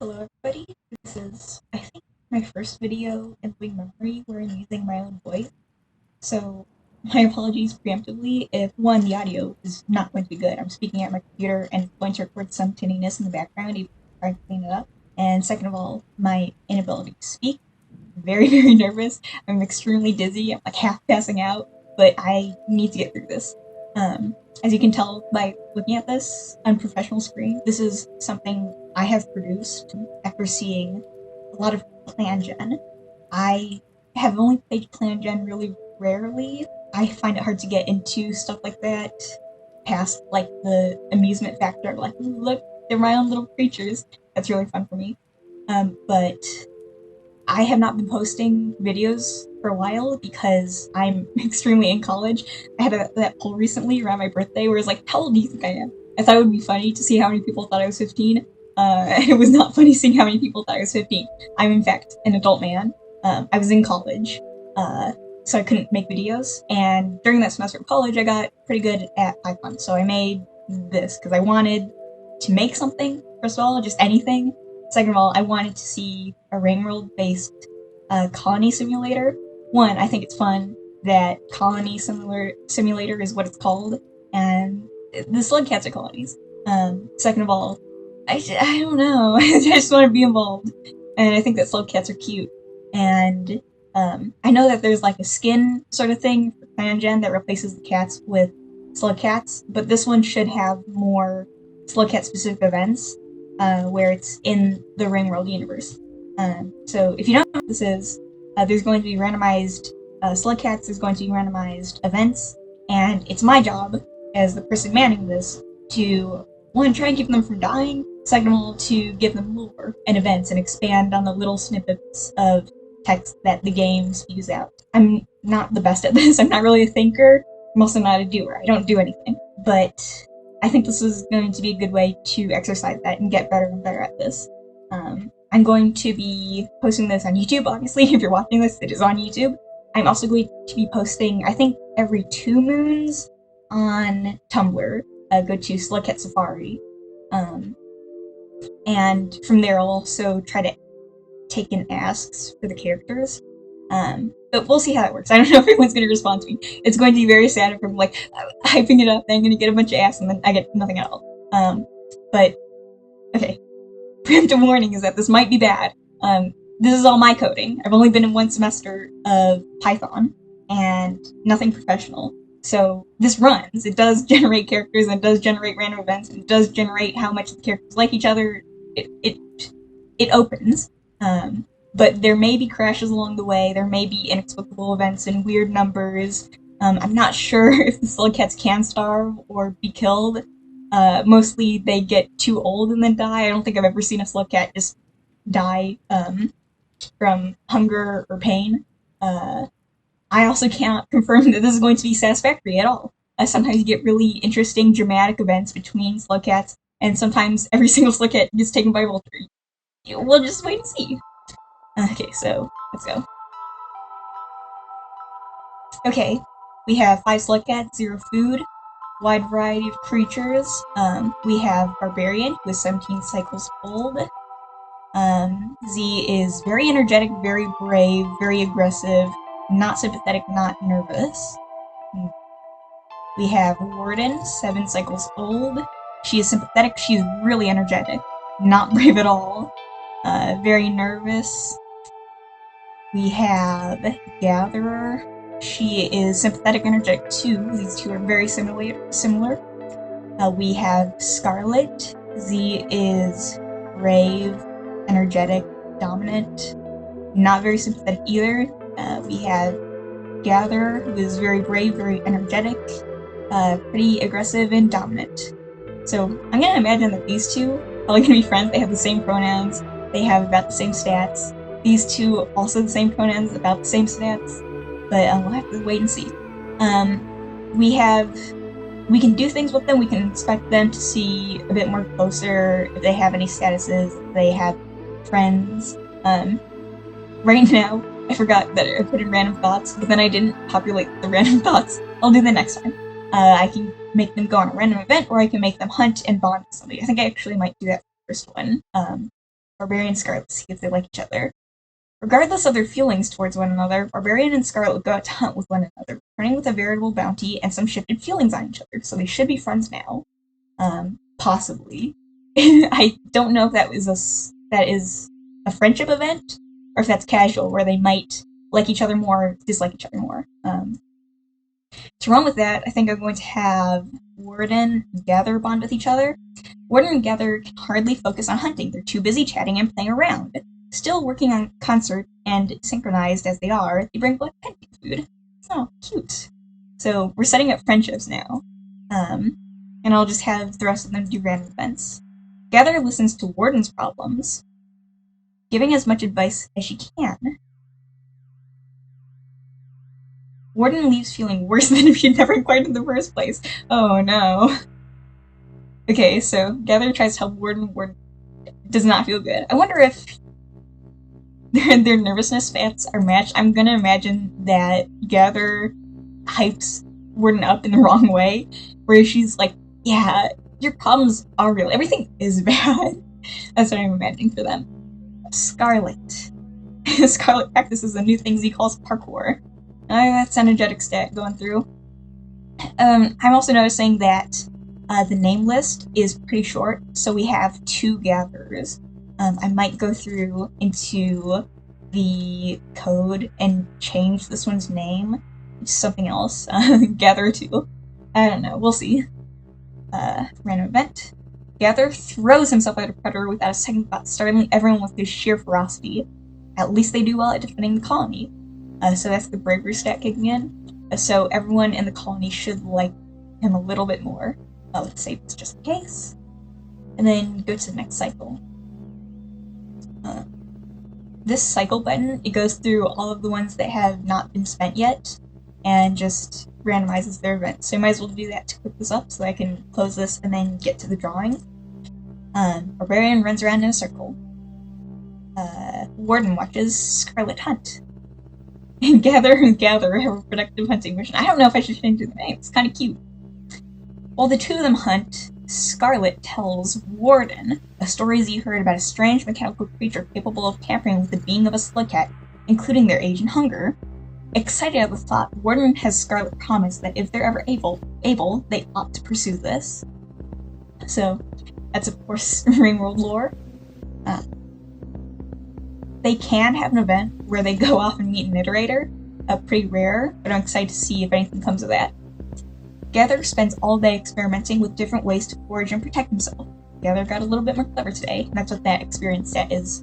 Hello everybody, this is, I think, my first video in living memory where I'm using my own voice, so my apologies preemptively if, one, the audio is not going to be good. I'm speaking at my computer and it's going to record some tinniness in the background even if I try to clean it up. And second of all, my inability to speak. I'm very, very nervous. I'm extremely dizzy. I'm like half passing out, but I need to get through this. As you can tell by looking at this unprofessional screen, this is something I have produced after seeing a lot of ClanGen. I have only played ClanGen really rarely. I find it hard to get into stuff like that past like the amusement factor, like, look, they're my own little creatures. That's really fun for me. But I have not been posting videos for a while because I'm extremely in college. I had that poll recently around my birthday where it's like, how old do you think I am? I thought it would be funny to see how many people thought I was 15. It was not funny seeing how many people thought I was 15. I'm, in fact, an adult man. I was in college, so I couldn't make videos. And during that semester of college, I got pretty good at Python. So I made this because I wanted to make something, first of all, just anything. Second of all, I wanted to see a rain world-based colony simulator. One, I think it's fun that colony simulator is what it's called, and the SLUGCATs are colonies. Second of all, I don't know. I just want to be involved, and I think that SLUGCATs are cute. And I know that there's like a skin sort of thing for ClanGen that replaces the cats with SLUGCATs, but this one should have more SLUGCAT specific events where it's in the Ring World universe. So if you don't know what this is, there's going to be randomized SLUGCATs, there's going to be randomized events, and it's my job as the person manning this to, one, try and keep them from dying, second of all, to give them lore and events and expand on the little snippets of text that the game spews out. I'm not the best at this, I'm not really a thinker, I'm also not a doer, I don't do anything, but I think this is going to be a good way to exercise that and get better and better at this. I'm going to be posting this on YouTube, obviously. If you're watching this, it is on YouTube. I'm also going to be posting, I think, every 2 moons on Tumblr. Go to SLUGCAT Safari. And from there, I'll also try to take in asks for the characters. But we'll see how that works. I don't know if everyone's going to respond to me. It's going to be very sad if I'm like hyping it up, and I'm going to get a bunch of asks, and then I get nothing at all. But okay, preemptive warning is that this might be bad. This is all my coding. I've only been in 1 semester of Python, and nothing professional. So this runs. It does generate characters, and it does generate random events, and it does generate how much the characters like each other. It opens. But there may be crashes along the way, there may be inexplicable events and weird numbers. I'm not sure if the SLUGCATs can starve or be killed. Mostly they get too old and then die. I don't think I've ever seen a SLUGCAT just die from hunger or pain. I also cannot confirm that this is going to be satisfactory at all. Sometimes you get really interesting dramatic events between SLUGCATs, and sometimes every single SLUGCAT gets taken by a vulture. We'll just wait and see. Okay, so let's go. Okay, we have 5 SLUGCATs, 0 food, wide variety of creatures. We have Barbarian, who is 17 cycles old. Z is very energetic, very brave, very aggressive, not sympathetic, not nervous. We have Warden, 7 cycles old. She is sympathetic, she is really energetic, not brave at all, very nervous. We have Gatherer. She is sympathetic, energetic too. These two are very similar. We have Scarlet. Z is brave, energetic, dominant, not very sympathetic either. We have Gatherer, who is very brave, very energetic, pretty aggressive and dominant. So I'm gonna imagine that these two are probably gonna be friends. They have the same pronouns. They have about the same stats. These two also the same pronouns, about the same stats, but we'll have to wait and see. We can do things with them. We can inspect them to see a bit more closer if they have any statuses, if they have friends. Right now, I forgot that I put in random thoughts, but then I didn't populate the random thoughts. I'll do that next time. I can make them go on a random event, or I can make them hunt and bond with somebody. I think I actually might do that for the first one. Barbarian and Scarlet, see if they like each other. Regardless of their feelings towards one another, Barbarian and Scarlet go out to hunt with one another, returning with a veritable bounty and some shifted feelings on each other, so they should be friends now. Possibly. I don't know if that is a friendship event, or if that's casual, where they might like each other more, dislike each other more. To run with that, I think I'm going to have Warden and Gather bond with each other. Warden and Gather can hardly focus on hunting. They're too busy chatting and playing around. Still working on concert and synchronized as they are, they bring black pancake food. Oh, cute. So we're setting up friendships now. And I'll just have the rest of them do random events. Gather listens to Warden's problems, giving as much advice as she can. Warden leaves feeling worse than if she'd never inquired in the first place. Oh no. Okay, so Gather tries to help Warden. Warden does not feel good. I wonder if their nervousness stats are matched. I'm gonna imagine that Gather hypes Warden up in the wrong way, where she's like, yeah, your problems are real. Everything is bad. That's what I'm imagining for them. Scarlet. Scarlet practices the new things he calls parkour. That's energetic stat going through. I'm also noticing that the name list is pretty short, so we have 2 Gatherers. I might go through into the code and change this one's name to something else. Gather 2. I don't know. We'll see. Random event. Gather throws himself at a predator without a second thought, startling everyone with his sheer ferocity. At least they do well at defending the colony. So that's the bravery stat kicking in. So everyone in the colony should like him a little bit more. Let's save this just in case. And then go to the next cycle. This cycle button, it goes through all of the ones that have not been spent yet and just randomizes their events. So I might as well do that to quick this up so I can close this and then get to the drawing. Barbarian runs around in a circle. Warden watches Scarlet hunt. And Gather have a productive hunting mission. I don't know if I should change the name. It's kind of cute. While the 2 of them hunt, Scarlet tells Warden a story he heard about a strange mechanical creature capable of tampering with the being of a SLUGCAT, including their age and hunger. Excited at the thought, Warden has Scarlet promise that if they're ever able, they ought to pursue this. So, that's of course Ringworld lore. They can have an event where they go off and meet an iterator. Pretty rare, but I'm excited to see if anything comes of that. Gather spends all day experimenting with different ways to forage and protect himself. Gather got a little bit more clever today, and that's what that experience stat is.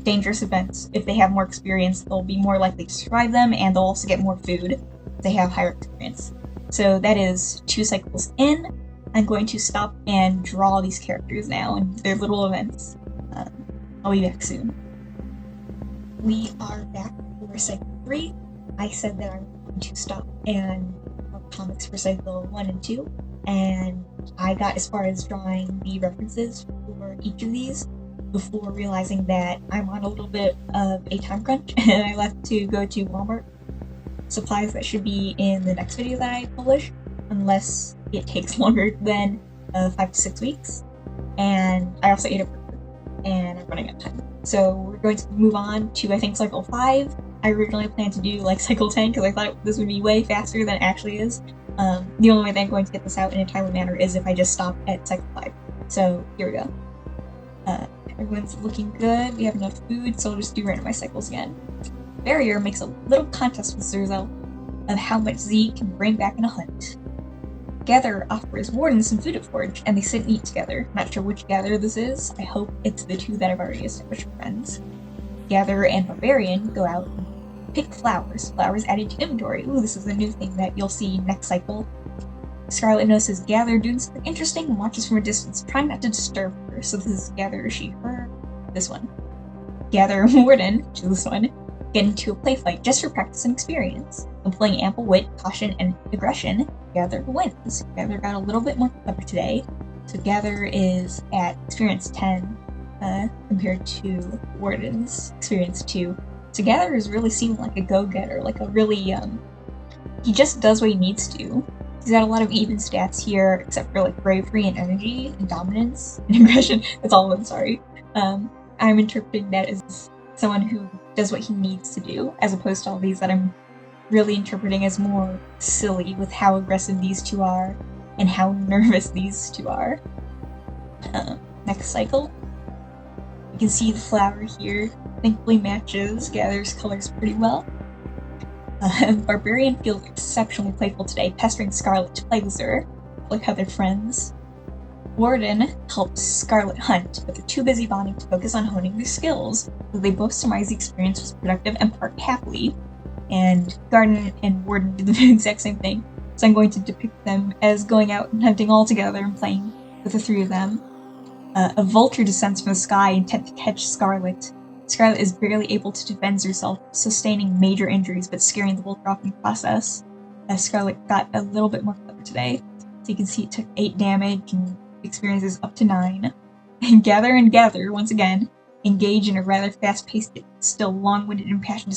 Dangerous events. If they have more experience, they'll be more likely to survive them, and they'll also get more food if they have higher experience. So that is 2 cycles in. I'm going to stop and draw these characters now and their little events. I'll be back soon. We are back for cycle 3. I said that I'm going to stop and draw comics for cycle 1 and 2, and I got as far as drawing the references for each of these before realizing that I'm on a little bit of a time crunch, and I left to go to Walmart. Supplies that should be in the next video that I publish, unless it takes longer than 5 to 6 weeks. And I also ate a burger, and I'm running out of time. So we're going to move on to, I think, cycle 5. I originally planned to do like cycle 10 because I thought this would be way faster than it actually is. The only way that I'm going to get this out in a timely manner is if I just stop at cycle 5. So here we go. Everyone's looking good. We have enough food, so we'll just do randomized cycles again. Barrier makes a little contest with Zurzel of how much Z can bring back in a hunt. Gather offers Warden some food at Forge, and they sit and eat together. Not sure which Gather this is. I hope it's the 2 that I've already established friends. Gather and Barbarian go out and pick flowers. Flowers added to inventory. Ooh, this is a new thing that you'll see next cycle. Scarlet notices Gather doing something interesting and watches from a distance, trying not to disturb her. So this is Gather, she, her, this one. Gather and Warden, which is this one, get into a play fight just for practice and experience. Employing ample wit, caution, and aggression, Gather wins. Gather got a little bit more clever today. So Gather is at experience 10 compared to Warden's experience 2. So Gather is really seeming like a go-getter, like a really, he just does what he needs to. He's got a lot of even stats here, except for like bravery and energy and dominance and aggression. That's all of them, sorry. I'm interpreting that as someone who does what he needs to do, as opposed to all these that I'm really interpreting as more silly with how aggressive these two are and how nervous these two are. Next cycle. You can see the flower here thankfully matches Gather's colors pretty well. Barbarian feels exceptionally playful today, pestering Scarlet to play with her, like how they're friends. Warden helps Scarlet hunt, but they're too busy bonding to focus on honing their skills, so they both surmise the experience was productive and part happily. And Garden and Warden do the exact same thing, so I'm going to depict them as going out and hunting all together and playing with the three of them. A vulture descends from the sky, intent to catch Scarlet. Scarlet is barely able to defend herself, sustaining major injuries but scaring the vulture off in the process. Scarlet got a little bit more clever today, so you can see it took 8 damage and experiences up to 9. And Gather, once again, engage in a rather fast-paced, still long-winded, impassioned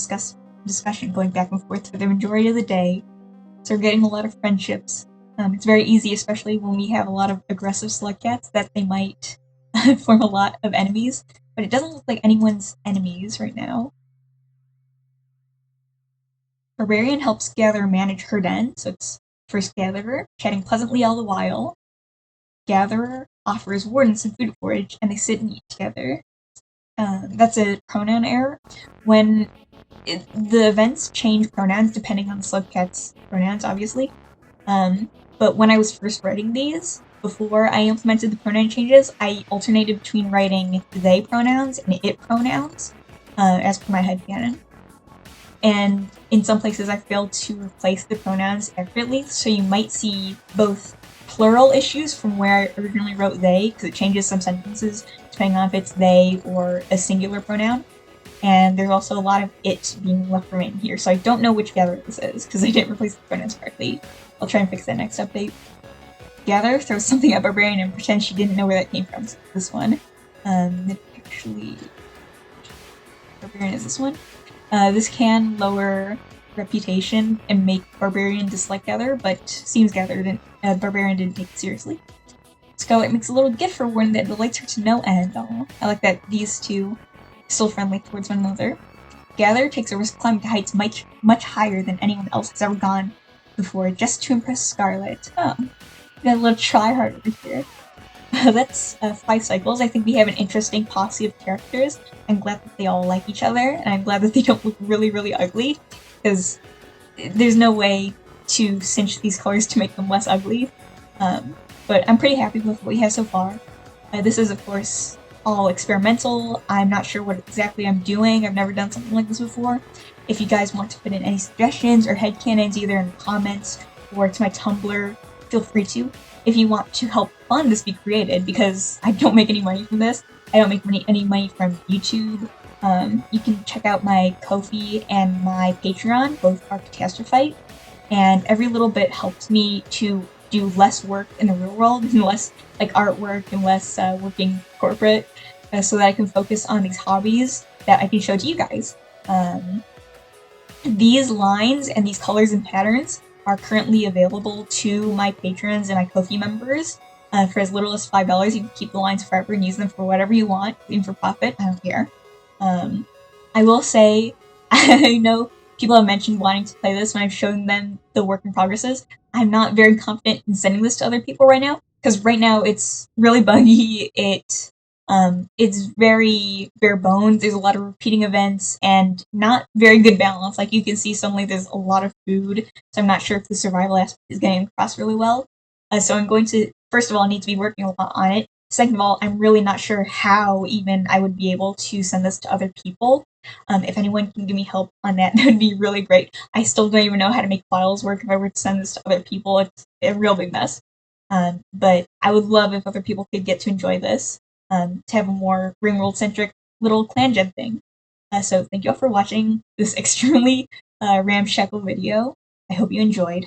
discussion going back and forth for the majority of the day. So we're getting a lot of friendships. It's very easy, especially when we have a lot of aggressive SLUGCATs, that they might form a lot of enemies, but it doesn't look like anyone's enemies right now. Barbarian helps Gather manage her den, so it's first Gatherer, chatting pleasantly all the while. Gatherer offers Warden some food forage, and they sit and eat together. That's a pronoun error. When the events change pronouns depending on the SLUGCAT's pronouns, obviously. But when I was first writing these, before I implemented the pronoun changes, I alternated between writing they pronouns and it pronouns, as per my headcanon. And in some places I failed to replace the pronouns accurately, so you might see both plural issues from where I originally wrote they, because it changes some sentences depending on if it's they or a singular pronoun. And there's also a lot of it being left remaining here, so I don't know which Gather this is, because I didn't replace the pronouns correctly. I'll try and fix that next update. Gather throws something at Barbarian and pretends she didn't know where that came from. So this one. Actually, Barbarian is this one. This can lower reputation and make Barbarian dislike Gather, but seems Barbarian didn't take it seriously. Scarlet makes a little gift for Warden that delights her to no end. I like that these two are still friendly towards one another. Gather takes a risk climbing to heights much higher than anyone else has ever gone before, just to impress Scarlet. Got a little try-hard over here. That's 5 cycles. I think we have an interesting posse of characters. I'm glad that they all like each other, and I'm glad that they don't look really, really ugly, because there's no way to cinch these colors to make them less ugly. But I'm pretty happy with what we have so far. This is, of course, all experimental. I'm not sure what exactly I'm doing. I've never done something like this before. If you guys want to put in any suggestions or headcanons, either in the comments or to my Tumblr, feel free to. If you want to help fund this be created, because I don't make any money from this, I don't make any money from YouTube. You can check out my Ko-fi and my Patreon, both are Catastrophite, and every little bit helps me to do less work in the real world, and less like artwork and less working corporate, so that I can focus on these hobbies that I can show to you guys. These lines and these colors and patterns are currently available to my patrons and my Ko-fi members for as little as $5. You can keep the lines forever and use them for whatever you want, even for profit. I don't care. I will say, I know people have mentioned wanting to play this when I've shown them the work in progresses. I'm not very confident in sending this to other people right now, because right now it's really buggy. It's very bare bones. There's a lot of repeating events and not very good balance. Like you can see, suddenly there's a lot of food, so I'm not sure if the survival aspect is getting across really well. So I'm going to, first of all, need to be working a lot on it. Second of all, I'm really not sure how even I would be able to send this to other people. If anyone can give me help on that, that would be really great. I still don't even know how to make files work if I were to send this to other people. It's a real big mess. But I would love if other people could get to enjoy this, to have a more Ringworld-centric little clan gen thing. So thank you all for watching this extremely ramshackle video. I hope you enjoyed.